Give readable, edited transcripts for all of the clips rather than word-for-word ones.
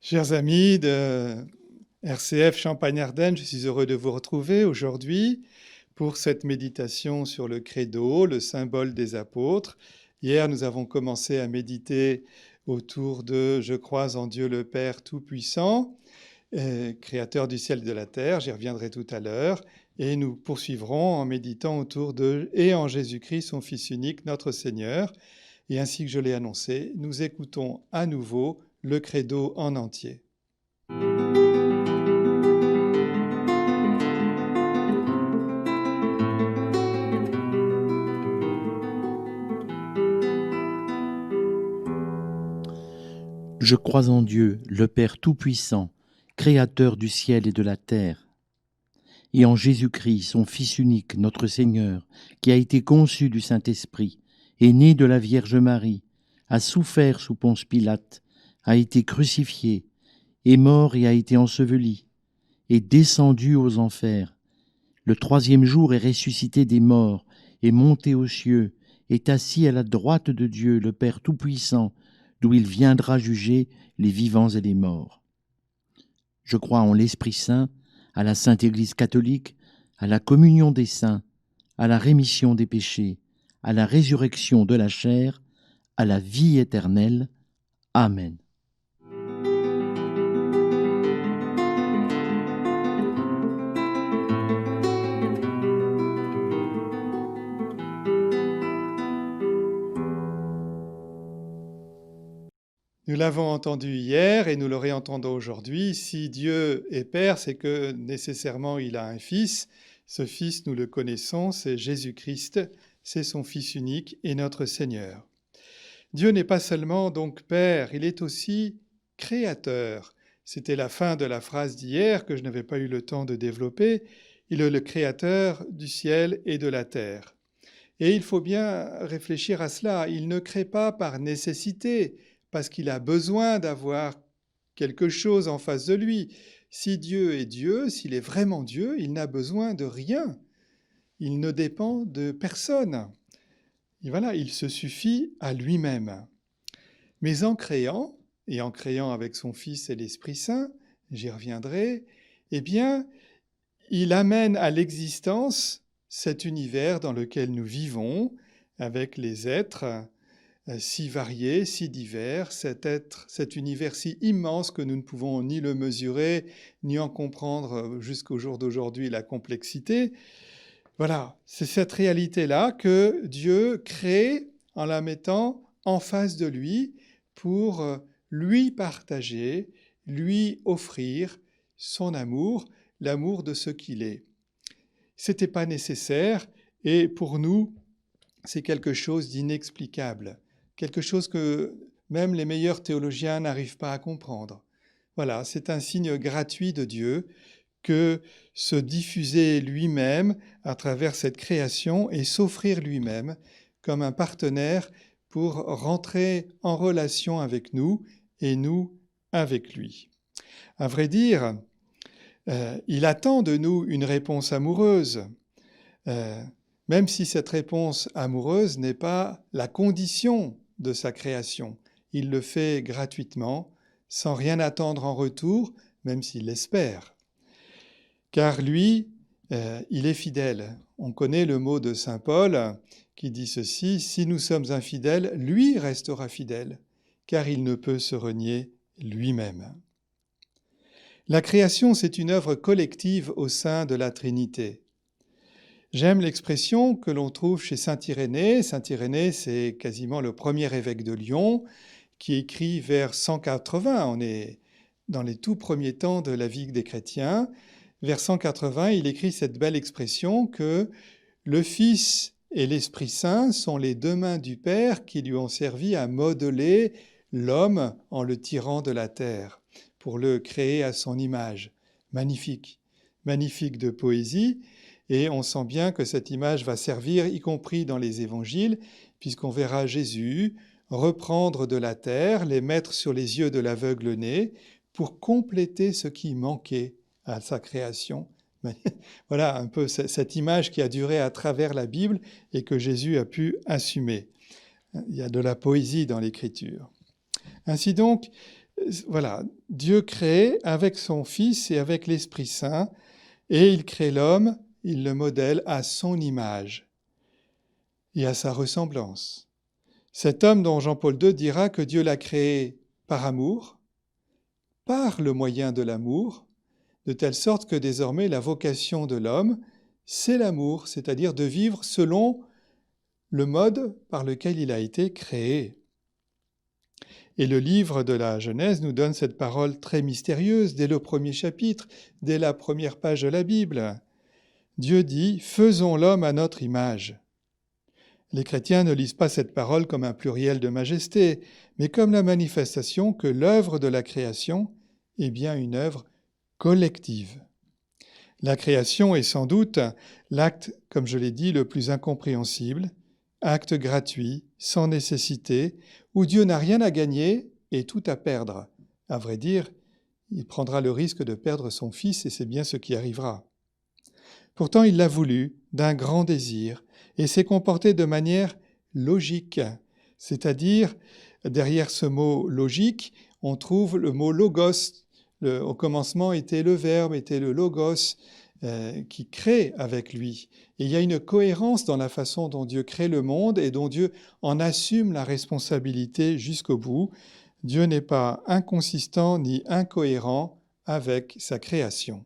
Chers amis de RCF Champagne-Ardenne, je suis heureux de vous retrouver aujourd'hui pour cette méditation sur le credo, le symbole des apôtres. Hier, nous avons commencé à méditer autour de « Je crois en Dieu le Père Tout-Puissant », créateur du ciel et de la terre, j'y reviendrai tout à l'heure, et nous poursuivrons en méditant autour de « Et en Jésus-Christ, son Fils unique, notre Seigneur ». Et ainsi que je l'ai annoncé, nous écoutons à nouveau le credo en entier. Je crois en Dieu, le Père Tout-Puissant, Créateur du ciel et de la terre, et en Jésus-Christ, son Fils unique, notre Seigneur, qui a été conçu du Saint-Esprit, est né de la Vierge Marie, a souffert sous Ponce Pilate, a été crucifié, est mort et a été enseveli, est descendu aux enfers. Le troisième jour est ressuscité des morts, est monté aux cieux, est assis à la droite de Dieu, le Père Tout-Puissant, d'où il viendra juger les vivants et les morts. Je crois en l'Esprit Saint, à la Sainte Église catholique, à la communion des saints, à la rémission des péchés, à la résurrection de la chair, à la vie éternelle. Amen. Nous l'avons entendu hier et nous le réentendons aujourd'hui. Si Dieu est Père, c'est que nécessairement il a un Fils. Ce Fils, nous le connaissons, c'est Jésus-Christ, c'est son Fils unique et notre Seigneur. Dieu n'est pas seulement donc Père, il est aussi Créateur. C'était la fin de la phrase d'hier que je n'avais pas eu le temps de développer. Il est le Créateur du ciel et de la terre. Et il faut bien réfléchir à cela. Il ne crée pas par nécessité, parce qu'il a besoin d'avoir quelque chose en face de lui. Si Dieu est Dieu, s'il est vraiment Dieu, il n'a besoin de rien. Il ne dépend de personne. Et voilà, il se suffit à lui-même. Mais en créant, et en créant avec son Fils et l'Esprit Saint, j'y reviendrai, eh bien, il amène à l'existence cet univers dans lequel nous vivons, avec les êtres si variés, si divers, cet univers si immense que nous ne pouvons ni le mesurer, ni en comprendre jusqu'au jour d'aujourd'hui la complexité. Voilà, c'est cette réalité-là que Dieu crée en la mettant en face de lui pour lui partager, lui offrir son amour, l'amour de ce qu'il est. C'était pas nécessaire et pour nous, c'est quelque chose d'inexplicable, quelque chose que même les meilleurs théologiens n'arrivent pas à comprendre. Voilà, c'est un signe gratuit de Dieu que se diffuser lui-même à travers cette création et s'offrir lui-même comme un partenaire pour rentrer en relation avec nous et nous avec lui. À vrai dire, il attend de nous une réponse amoureuse, même si cette réponse amoureuse n'est pas la condition de sa création. Il le fait gratuitement, sans rien attendre en retour, même s'il l'espère. Car lui, il est fidèle. On connaît le mot de saint Paul qui dit ceci, « Si nous sommes infidèles, lui restera fidèle, car il ne peut se renier lui-même. » La création, c'est une œuvre collective au sein de la Trinité. J'aime l'expression que l'on trouve chez saint Irénée. Saint Irénée, c'est quasiment le premier évêque de Lyon, qui écrit vers 180. On est dans les tout premiers temps de la vie des chrétiens. Vers 180, il écrit cette belle expression que le Fils et l'Esprit Saint sont les deux mains du Père qui lui ont servi à modeler l'homme en le tirant de la terre, pour le créer à son image. Magnifique, magnifique de poésie. Et on sent bien que cette image va servir, y compris dans les évangiles, puisqu'on verra Jésus reprendre de la terre, les mettre sur les yeux de l'aveugle-né, pour compléter ce qui manquait à sa création. Voilà un peu cette image qui a duré à travers la Bible et que Jésus a pu assumer. Il y a de la poésie dans l'Écriture. Ainsi donc, Voilà, Dieu crée avec son Fils et avec l'Esprit Saint, et il crée l'homme, il le modèle à son image et à sa ressemblance. Cet homme dont Jean-Paul II dira que Dieu l'a créé par amour, par le moyen de l'amour, de telle sorte que désormais la vocation de l'homme, c'est l'amour, c'est-à-dire de vivre selon le mode par lequel il a été créé. Et le livre de la Genèse nous donne cette parole très mystérieuse dès le premier chapitre, dès la première page de la Bible. Dieu dit « Faisons l'homme à notre image ». Les chrétiens ne lisent pas cette parole comme un pluriel de majesté, mais comme la manifestation que l'œuvre de la création est bien une œuvre collective. La création est sans doute l'acte, comme je l'ai dit, le plus incompréhensible, acte gratuit, sans nécessité, où Dieu n'a rien à gagner et tout à perdre. À vrai dire, il prendra le risque de perdre son Fils et c'est bien ce qui arrivera. Pourtant, il l'a voulu, d'un grand désir, et s'est comporté de manière logique, c'est-à-dire, derrière ce mot logique, on trouve le mot logos. Au commencement était le Verbe, était le logos, qui crée avec lui. Et il y a une cohérence dans la façon dont Dieu crée le monde et dont Dieu en assume la responsabilité jusqu'au bout. Dieu n'est pas inconsistant ni incohérent avec sa création.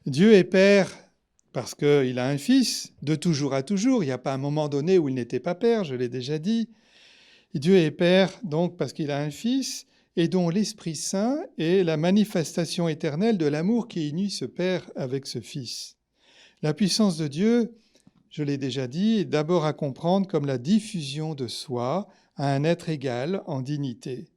Dieu est Père parce qu'il a un Fils, de toujours à toujours. Il n'y a pas un moment donné où il n'était pas Père, je l'ai déjà dit. Et Dieu est Père donc parce qu'il a un Fils et dont l'Esprit Saint est la manifestation éternelle de l'amour qui unit ce Père avec ce Fils. La puissance de Dieu, je l'ai déjà dit, est d'abord à comprendre comme la diffusion de soi à un être égal en dignité.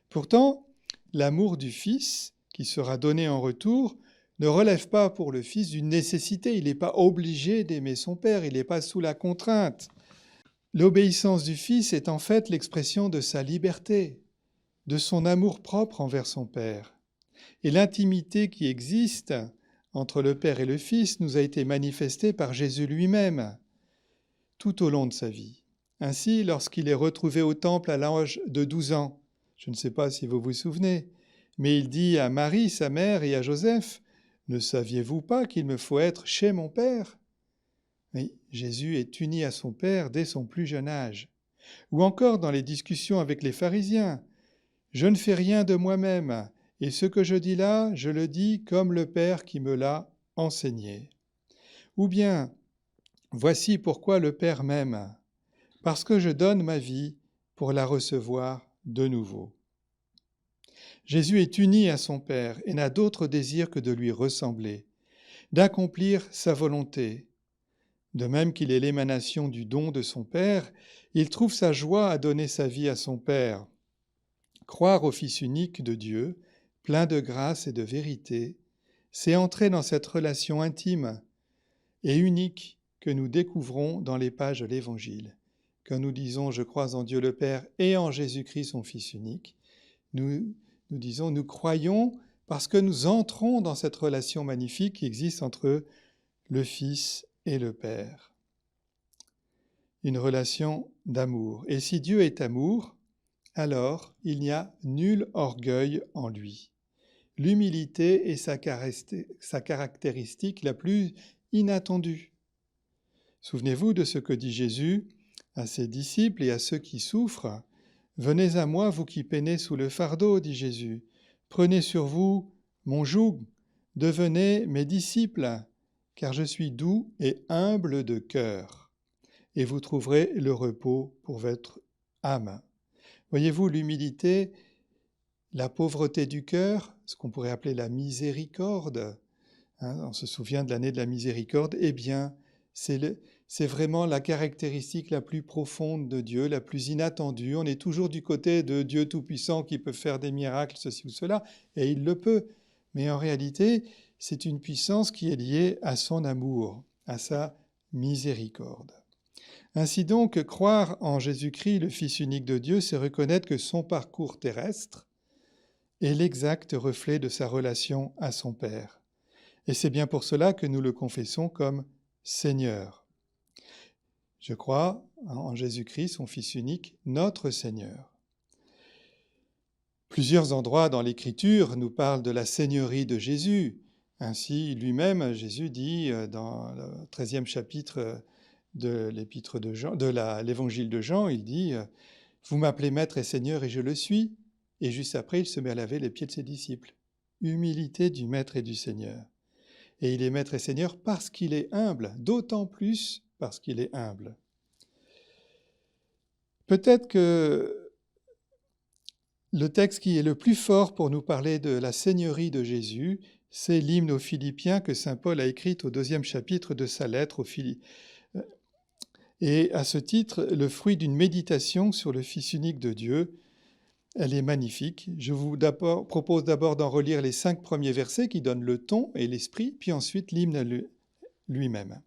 Pourtant, l'amour du Fils, qui sera donné en retour, ne relève pas pour le Fils d'une nécessité. Il n'est pas obligé d'aimer son Père, il n'est pas sous la contrainte. L'obéissance du Fils est en fait l'expression de sa liberté, de son amour propre envers son Père. Et l'intimité qui existe entre le Père et le Fils nous a été manifestée par Jésus lui-même tout au long de sa vie. Ainsi, lorsqu'il est retrouvé au temple à l'âge de 12 ans, je ne sais pas si vous vous souvenez, mais il dit à Marie, sa mère, et à Joseph, « Ne saviez-vous pas qu'il me faut être chez mon Père ?» Oui, Jésus est uni à son Père dès son plus jeune âge. Ou encore dans les discussions avec les pharisiens, « Je ne fais rien de moi-même, et ce que je dis là, je le dis comme le Père qui me l'a enseigné. » Ou bien, « Voici pourquoi le Père m'aime, parce que je donne ma vie pour la recevoir de nouveau. » Jésus est uni à son Père et n'a d'autre désir que de lui ressembler, d'accomplir sa volonté. De même qu'il est l'émanation du don de son Père, il trouve sa joie à donner sa vie à son Père. Croire au Fils unique de Dieu, plein de grâce et de vérité, c'est entrer dans cette relation intime et unique que nous découvrons dans les pages de l'Évangile. Quand nous disons « Je crois en Dieu le Père et en Jésus-Christ son Fils unique », nous disons « Nous croyons parce que nous entrons dans cette relation magnifique qui existe entre le Fils et le Père. » Une relation d'amour. Et si Dieu est amour, alors il n'y a nul orgueil en lui. L'humilité est sa caractéristique la plus inattendue. Souvenez-vous de ce que dit Jésus à ses disciples et à ceux qui souffrent. « Venez à moi, vous qui peinez sous le fardeau, dit Jésus. Prenez sur vous mon joug Devenez mes disciples, car je suis doux et humble de cœur, et vous trouverez le repos pour votre âme. Voyez-vous, l'humilité, la pauvreté du cœur, ce qu'on pourrait appeler la miséricorde, on se souvient de l'année de la miséricorde, eh bien, c'est vraiment la caractéristique la plus profonde de Dieu, la plus inattendue. On est toujours du côté de Dieu Tout-Puissant qui peut faire des miracles, ceci ou cela, et il le peut. Mais en réalité, c'est une puissance qui est liée à son amour, à sa miséricorde. Ainsi donc, croire en Jésus-Christ, le Fils unique de Dieu, c'est reconnaître que son parcours terrestre est l'exact reflet de sa relation à son Père. Et c'est bien pour cela que nous le confessons comme Seigneur. Je crois en Jésus-Christ, son Fils unique, notre Seigneur. Plusieurs endroits dans l'Écriture nous parlent de la Seigneurie de Jésus. Ainsi, lui-même, Jésus dit dans le 13e chapitre de l'épître de Jean, de l'évangile de Jean, il dit « Vous m'appelez Maître et Seigneur et je le suis ». Et juste après, il se met à laver les pieds de ses disciples. Humilité du Maître et du Seigneur. Et il est Maître et Seigneur parce qu'il est humble, d'autant plus parce qu'il est humble. Peut-être que le texte qui est le plus fort pour nous parler de la Seigneurie de Jésus, c'est l'hymne aux Philippiens que saint Paul a écrit au 2e chapitre de sa lettre aux Philippiens. Et à ce titre, le fruit d'une méditation sur le Fils unique de Dieu, elle est magnifique. Je vous propose d'abord d'en relire les 5 premiers versets qui donnent le ton et l'esprit, puis ensuite l'hymne lui-même.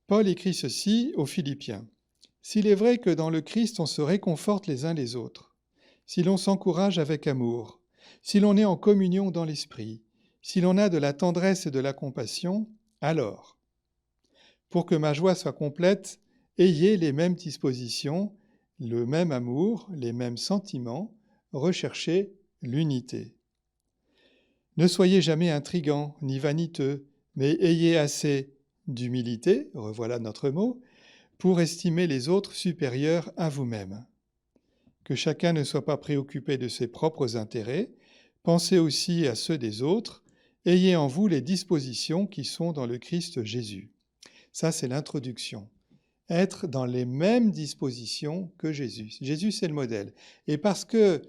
Paul écrit ceci aux Philippiens. « S'il est vrai que dans le Christ on se réconforte les uns les autres, si l'on s'encourage avec amour, si l'on est en communion dans l'esprit, si l'on a de la tendresse et de la compassion, alors, pour que ma joie soit complète, ayez les mêmes dispositions, le même amour, les mêmes sentiments, recherchez l'unité. Ne soyez jamais intrigants ni vaniteux, mais ayez assez d'humilité, revoilà notre mot, pour estimer les autres supérieurs à vous-même. Que chacun ne soit pas préoccupé de ses propres intérêts, pensez aussi à ceux des autres, ayez en vous les dispositions qui sont dans le Christ Jésus. Ça, c'est l'introduction. Être dans les mêmes dispositions que Jésus. Jésus, c'est le modèle. Et parce que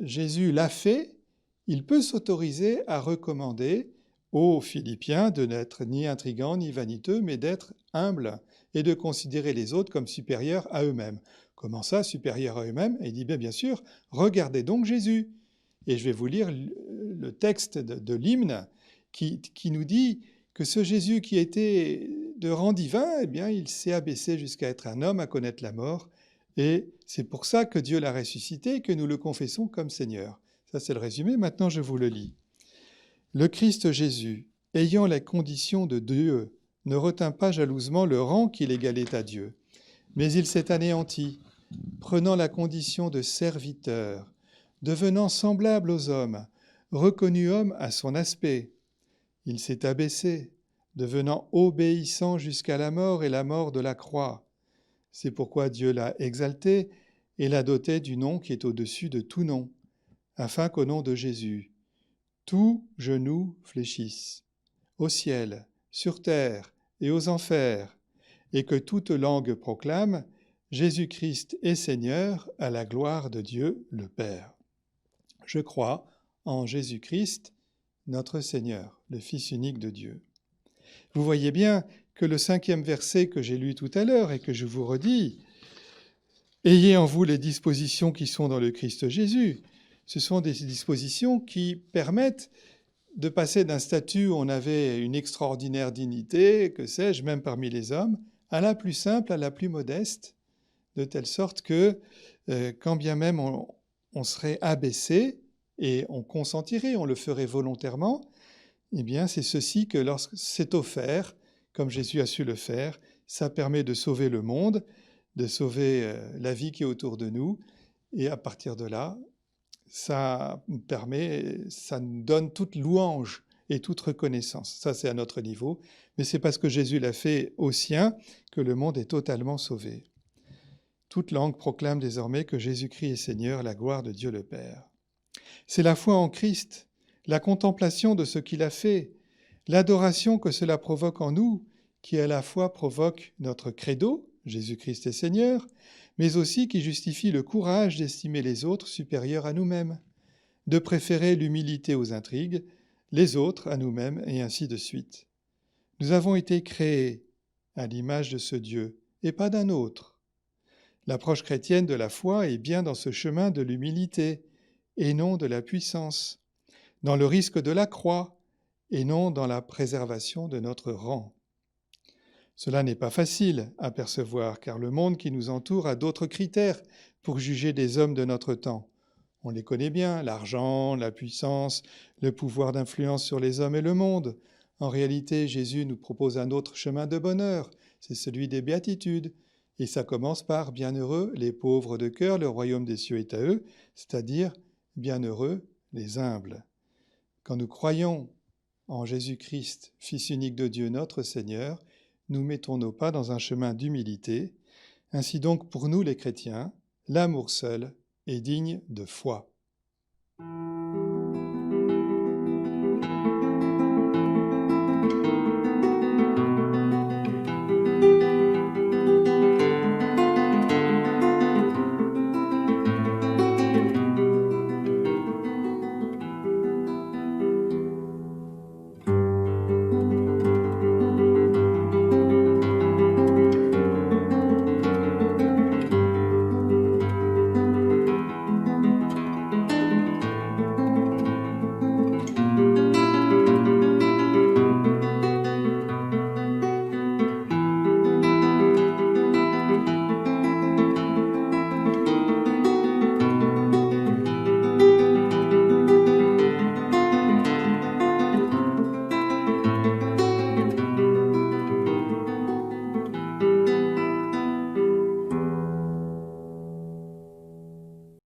Jésus l'a fait, il peut s'autoriser à recommander aux Philippiens de n'être ni intrigants ni vaniteux, mais d'être humbles et de considérer les autres comme supérieurs à eux-mêmes. Comment ça, supérieurs à eux-mêmes? Et il dit bien sûr, regardez donc Jésus. Et je vais vous lire le texte de l'hymne qui nous dit que ce Jésus qui était de rang divin, eh bien, il s'est abaissé jusqu'à être un homme, à connaître la mort. Et c'est pour ça que Dieu l'a ressuscité et que nous le confessons comme Seigneur. Ça, c'est le résumé. Maintenant, je vous le lis. Le Christ Jésus, ayant la condition de Dieu, ne retint pas jalousement le rang qu'il égalait à Dieu, mais il s'est anéanti, prenant la condition de serviteur, devenant semblable aux hommes, reconnu homme à son aspect. Il s'est abaissé, devenant obéissant jusqu'à la mort et la mort de la croix. C'est pourquoi Dieu l'a exalté et l'a doté du nom qui est au-dessus de tout nom, afin qu'au nom de Jésus, tout genou fléchisse, au ciel, sur terre et aux enfers, et que toute langue proclame Jésus-Christ est Seigneur à la gloire de Dieu le Père. Je crois en Jésus-Christ, notre Seigneur, le Fils unique de Dieu. Vous voyez bien que le 5e verset que j'ai lu tout à l'heure et que je vous redis, « Ayez en vous les dispositions qui sont dans le Christ Jésus », ce sont des dispositions qui permettent de passer d'un statut où on avait une extraordinaire dignité, que sais-je, même parmi les hommes, à la plus simple, à la plus modeste, de telle sorte que, quand bien même on serait abaissé, et on consentirait, on le ferait volontairement, eh bien c'est ceci que lorsque c'est offert, comme Jésus a su le faire, ça permet de sauver le monde, de sauver la vie qui est autour de nous, et à partir de là, ça nous donne toute louange et toute reconnaissance. Ça, c'est à notre niveau, mais c'est parce que Jésus l'a fait au sien que le monde est totalement sauvé. Toute langue proclame désormais que Jésus-Christ est Seigneur, la gloire de Dieu le Père. C'est la foi en Christ, la contemplation de ce qu'il a fait, l'adoration que cela provoque en nous, qui à la fois provoque notre credo, Jésus-Christ est Seigneur, mais aussi qui justifie le courage d'estimer les autres supérieurs à nous-mêmes, de préférer l'humilité aux intrigues, les autres à nous-mêmes, et ainsi de suite. Nous avons été créés à l'image de ce Dieu, et pas d'un autre. L'approche chrétienne de la foi est bien dans ce chemin de l'humilité, et non de la puissance, dans le risque de la croix, et non dans la préservation de notre rang. Cela n'est pas facile à percevoir, car le monde qui nous entoure a d'autres critères pour juger des hommes de notre temps. On les connaît bien, l'argent, la puissance, le pouvoir d'influence sur les hommes et le monde. En réalité, Jésus nous propose un autre chemin de bonheur, c'est celui des béatitudes. Et ça commence par « Bienheureux les pauvres de cœur, le royaume des cieux est à eux », c'est-à-dire « Bienheureux les humbles ». Quand nous croyons en Jésus-Christ, Fils unique de Dieu, notre Seigneur, nous mettons nos pas dans un chemin d'humilité. Ainsi donc, pour nous les chrétiens, l'amour seul est digne de foi.